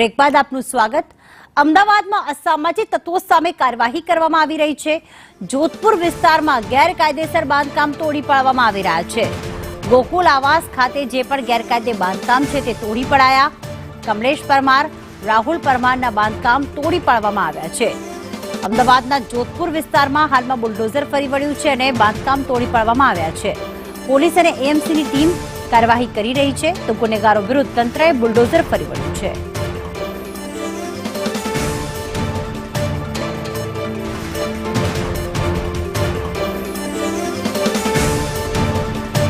Break બાદ આપનું સ્વાગત। અમદાવાદમાં અસામાજિક તત્વો સામે કાર્યવાહી કરવામાં આવી રહી છે। જોધપુર વિસ્તારમાં ગેરકાયદેસર બાંધકામ તોડી પાડવામાં આવી રહ્યા છે। ગોકુલ આવાસ ખાતે જે પણ ગેરકાયદે બાંધકામ છે તે તોડી પડાયા। કમલેશ પરમાર, રાહુલ પરમારના બાંધકામ તોડી પાડવામાં આવ્યા છે। અમદાવાદના જોધપુર વિસ્તારમાં હાલમાં બુલડોઝર ફરી વળ્યું છે અને બાંધકામ તોડી પાડવામાં આવ્યા છે। પોલીસ અને એએમસીની ટીમ કાર્યવાહી કરી રહી છે તો ગુનેગારો વિરુદ્ધ તંત્રએ બુલડોઝર ફરી વળ્યું છે।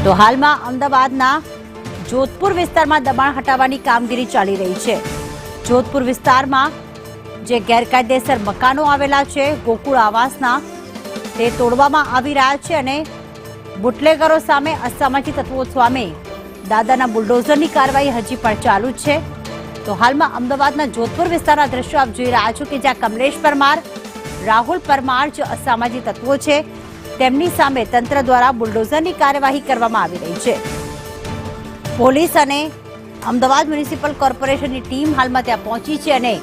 तो हाल में अमदावादना जोधपुर विस्तार में दबाण हटाववानी कामगीरी चाली रही है। जोधपुर विस्तार में जे गैरकायदेसर मकानो आवेला छे गोकुल आवासना ते तोड़वामां आवी रह्या छे अने बुटलेगरो सामे असामाजिक तत्वों सामे दादाना बुलडोजरनी कार्यवाही हजी पण चालू छे। तो हाल में अमदावादना जोधपुर विस्तारना दृश्यो आप जोई रह्या छो कि ज्यां कमलेश परमार, राहुल परमार जे असामाजिक तत्वों छे તેમની સામે તંત્ર દ્વારા બુલડોઝરની કાર્યવાહી કરવામાં આવી રહી છે। પોલીસ અને અમદાવાદ મ્યુનિસિપલ કોર્પોરેશનની ટીમ હાલમાં ત્યાં પહોંચી છે અને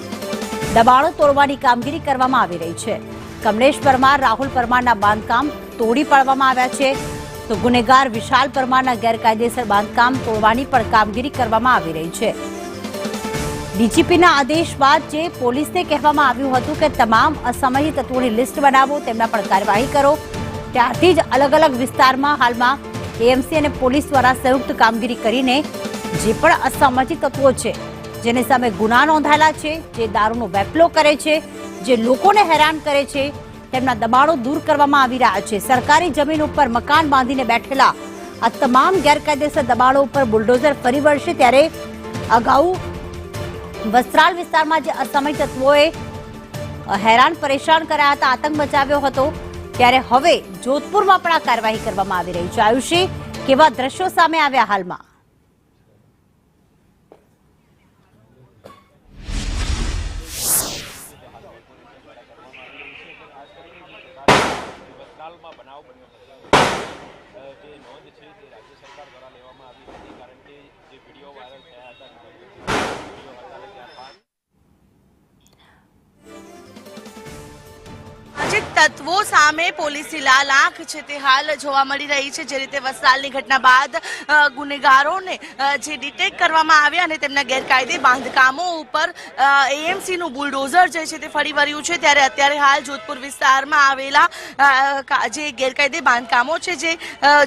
દબાણો તોડવાની કામગીરી કરવામાં આવી રહી છે। કમલેશ પરમાર, રાહુલ પરમારના બાંધકામ તોડી પાડવામાં આવ્યા છે તો ગુનેગાર વિશાલ પરમારના ગેરકાયદેસર બાંધકામ તોડવાની પણ કામગીરી કરવામાં આવી રહી છે। ડીજીપીના આદેશ બાદ જે પોલીસને કહેવામાં આવ્યું હતું કે તમામ અસામાજિક તત્વોની લિસ્ટ બનાવો, તેમના પર કાર્યવાહી કરો, ત્યારથી જ અલગ અલગ વિસ્તારમાં હાલમાં એએમસી અને પોલીસ દ્વારા સંયુક્ત કામગીરી કરીને જે પણ અસામાજિક તત્વો છે જેને સામે ગુના નોંધાયેલા છે, જે દારૂનો વેપલો કરે છે, જે લોકોને હેરાન કરે છે, તેમના દબાણો દૂર કરવામાં આવી રહ્યા છે। સરકારી જમીન ઉપર મકાન બાંધીને બેઠેલા આ તમામ ગેરકાયદેસર દબાણો ઉપર બુલડોઝર ફરી વળશે। ત્યારે અગાઉ વસ્ત્રાલ વિસ્તારમાં જે અસામાજિક તત્વોએ હેરાન પરેશાન કર્યા હતા, આતંક મચાવ્યો હતો, ત્યારે હવે જોધપુરમાં પણ આ કાર્યવાહી કરવામાં આવી રહી છે। આયુષી, કેવા દ્રશ્યો સામે આવ્યા હાલમાં? તત્વો સામે પોલીસની લાલ આંખ છે તે હાલ જોવા મળી રહી છે। જે રીતે વસ્ત્રાલની ઘટના બાદ ગુનેગારોને જે ડિટેક્ટ કરવામાં આવ્યા અને તેમના ગેરકાયદે બાંધકામો ઉપર એએમસીનું બુલડોઝર જે છે તે ફરી વળ્યું છે, ત્યારે અત્યારે હાલ જોધપુર વિસ્તારમાં આવેલા જે ગેરકાયદે બાંધકામો છે,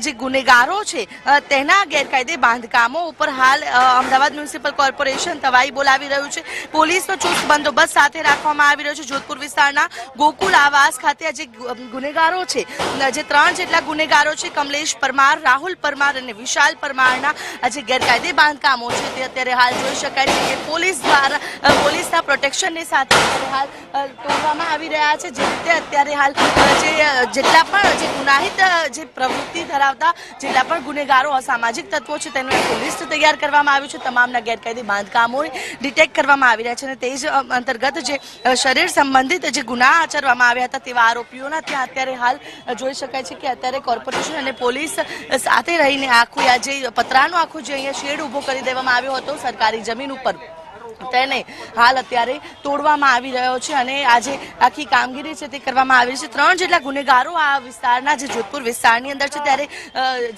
જે ગુનેગારો છે તેના ગેરકાયદે બાંધકામો ઉપર હાલ અમદાવાદ મ્યુનિસિપલ કોર્પોરેશન તવાઈ બોલાવી રહ્યું છે। પોલીસનો ચુસ્ત બંદોબસ્ત સાથે રાખવામાં આવી રહ્યો છે। જોધપુર વિસ્તારના ગોકુલ આવાસ ખાતે જે ગુનેગારો છે, જે 3 જેટલા ગુનેગારો છે, કમલેશ પરમાર, રાહુલ પરમાર અને વિશાલ પરમારના જે ગેરકાયદે બાંધકામો છે તે અત્યારે હાલ જોઈ શકાય છે કે પોલીસ દ્વારા પોલીસના પ્રોટેક્શનની સાથે હાલ તોડવામાં આવી રહ્યા છે। જે રીતે અત્યારે હાલ જેટલા પણ જે ગુનાહિત જે પ્રવૃત્તિ ધરાવતા જેટલા પણ ગુનેગારો અસામાજિક તત્વો છે તેનું એક લિસ્ટ તૈયાર કરવામાં આવ્યું છે। તમામના ગેરકાયદે બાંધકામોને ડિટેક્ટ કરવામાં આવી રહ્યા છે અને તે જ અંતર્ગત જે શરીર સંબંધિત જે ગુના આચરવામાં આવ્યા હતા તેવા આરોપીઓના ત્યાં અત્યારે હાલ જોઈ શકાય છે કે અત્યારે કોર્પોરેશન અને પોલીસ સાથે રહીને આખું આ જે પતરાનો આખો જે અહીંયા શેડ ઉભો કરી દેવામાં આવ્યો હતો સરકારી જમીન ઉપર, તેને હાલ અત્યારે તોડવામાં આવી રહ્યો છે અને આજે આખી કામગીરી છે તે કરવામાં આવી છે। 3 જેટલા ગુનેગારો આ વિસ્તારના જે જોધપુર વિસ્તારની અંદર છે, ત્યારે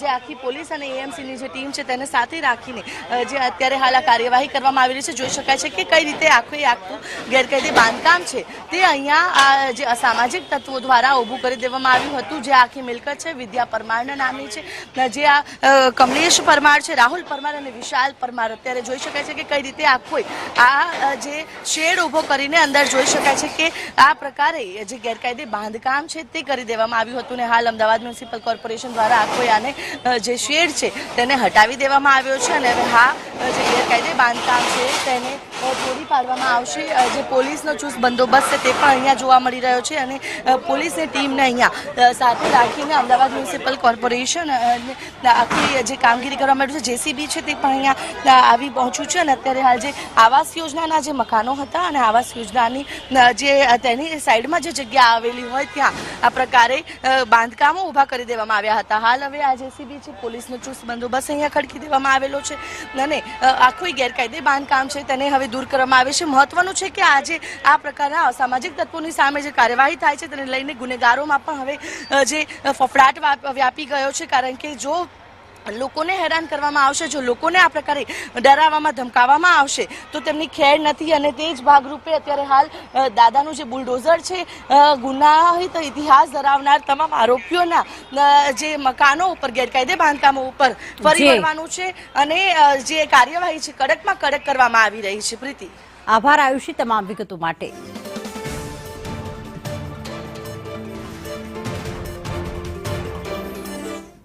જે આખી પોલીસ અને એએમસીની જે ટીમ છે તેને સાથે રાખીને જે અત્યારે હાલ આ કાર્યવાહી કરવામાં આવી રહી છે। જોઈ શકાય છે કે કઈ રીતે આખું ગેરકાયદે બાંધકામ છે તે અહીંયા જે અસામાજિક તત્વો દ્વારા ઊભું કરી દેવામાં આવ્યું હતું। જે આખી મિલકત છે વિદ્યા પરમારના નામની છે, જે આ કમલેશ પરમાર છે, રાહુલ પરમાર અને વિશાલ પરમાર, અત્યારે જોઈ શકાય છે કે કઈ રીતે આખું આ જે શેડ ઉભો કરીને અંદર જોઈ શકાય છે કે આ પ્રકારે જે ગેરકાયદે બાંધકામ છે તે કરી દેવામાં આવ્યું હતું ને હાલ અમદાવાદ મ્યુનિસિપલ કોર્પોરેશન દ્વારા આખો આને જે શેડ છે તેને હટાવી દેવામાં આવ્યો છે અને હવે જે ગેરકાયદે બાંધકામ છે તેને તોડી પાડવામાં આવશે। જે પોલીસનો ચુસ્ત બંદોબસ્ત છે તે પણ અહીંયા જોવા મળી રહ્યો છે અને પોલીસની ટીમને અહીંયા સાથે રાખીને અમદાવાદ મ્યુનિસિપલ કોર્પોરેશન આખી જે કામગીરી કરવામાં આવી છે, જેસીબી છે તે પણ અહીંયા આવી પહોંચ્યું છે અને અત્યારે હાલ જે આવાસ આવાસ યોજનાના જે મકાનો હતા અને આવાસ યોજનાની જે તેની સાઈડમાં જે જગ્યા આવેલી હોય ત્યાં આ પ્રકારે બાંધકામો ઊભા કરી દેવામાં આવ્યા હતા. હાલ હવે આ જેસીબી છે, પોલીસનો ચુસ્ત બંદોબસ્ત અહીંયા ખડકી દેવામાં આવેલો છે અને આખું ગેરકાયદે બાંધકામ છે તેને હવે દૂર કરવામાં આવે છે. મહત્વનું છે કે આજે આ પ્રકારના અસામાજિક તત્વોની સામે જે કાર્યવાહી થાય છે તેને લઈને ગુનેગારોમાં પણ હવે જે ફફડાટ વ્યાપી ગયો છે, કારણ કે જો લોકોને હેરાન કરવામાં આવશે, જો લોકોને આ પ્રકારે ડરાવવામાં ધમકાવવામાં આવશે તો તેમની ખેર નથી. અને તે જ ભાગરૂપે અત્યારે હાલ દાદાનું જે બુલડોઝર છે, ગુનાહિત ઇતિહાસ ધરાવનાર તમામ આરોપીઓના જે મકાનો ઉપર ગેરકાયદે બાંધકામો ઉપર ફરી વળવાનું છે અને જે કાર્યવાહી છે કડકમાં કડક કરવામાં આવી રહી છે. પ્રીતિ, આભાર આયુષી તમામ વિગતો માટે.